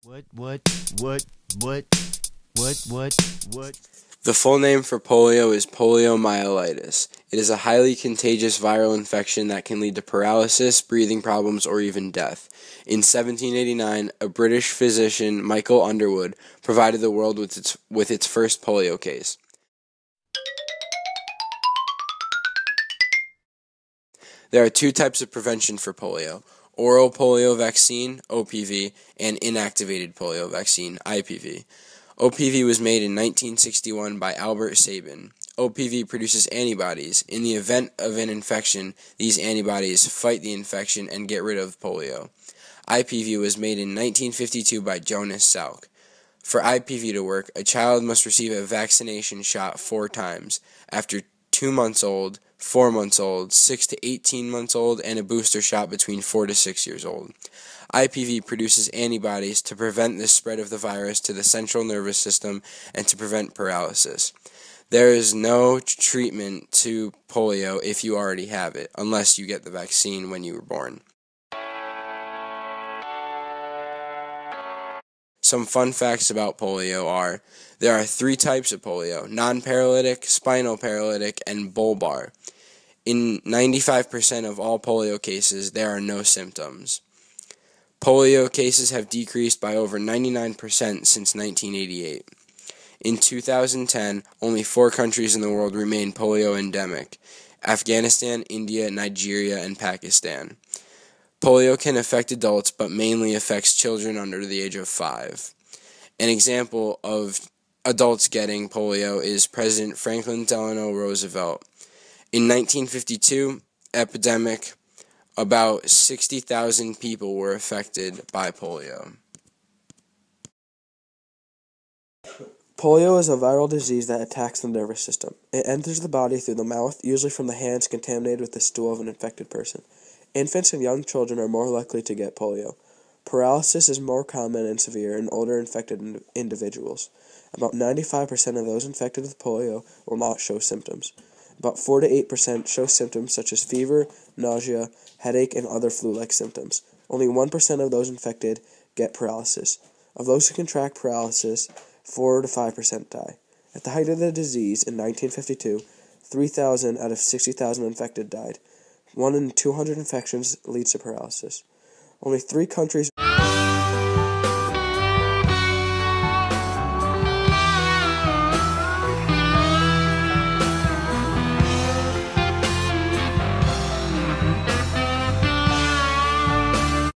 What, what, what, what, what? The full name for polio is poliomyelitis. It is a highly contagious viral infection that can lead to paralysis, breathing problems, or even death. In 1789, a British physician, Michael Underwood, provided the world with its first polio case. There are two types of prevention for polio: oral polio vaccine, OPV, and inactivated polio vaccine, IPV. OPV was made in 1961 by Albert Sabin. OPV produces antibodies. In the event of an infection, these antibodies fight the infection and get rid of polio. IPV was made in 1952 by Jonas Salk. For IPV to work, a child must receive a vaccination shot 4 times: after 2 months old, 4 months old, 6 to 18 months old, and a booster shot between 4 to 6 years old. IPV produces antibodies to prevent the spread of the virus to the central nervous system and to prevent paralysis. There is no treatment to polio if you already have it, unless you get the vaccine when you were born. Some fun facts about polio are: there are 3 types of polio: non-paralytic, spinal paralytic, and bulbar. In 95% of all polio cases, there are no symptoms. Polio cases have decreased by over 99% since 1988. In 2010, only 4 countries in the world remain polio endemic: Afghanistan, India, Nigeria, and Pakistan. Polio can affect adults, but mainly affects children under the age of 5. An example of adults getting polio is President Franklin Delano Roosevelt. In 1952 epidemic, about 60,000 people were affected by polio. Polio is a viral disease that attacks the nervous system. It enters the body through the mouth, usually from the hands contaminated with the stool of an infected person. Infants and young children are more likely to get polio. Paralysis is more common and severe in older infected individuals. About 95% of those infected with polio will not show symptoms. About 4 to 8% show symptoms such as fever, nausea, headache, and other flu-like symptoms. Only 1% of those infected get paralysis. Of those who contract paralysis, 4 to 5% die. At the height of the disease in 1952, 3,000 out of 60,000 infected died. 1 in 200 infections leads to paralysis. Only 3 countries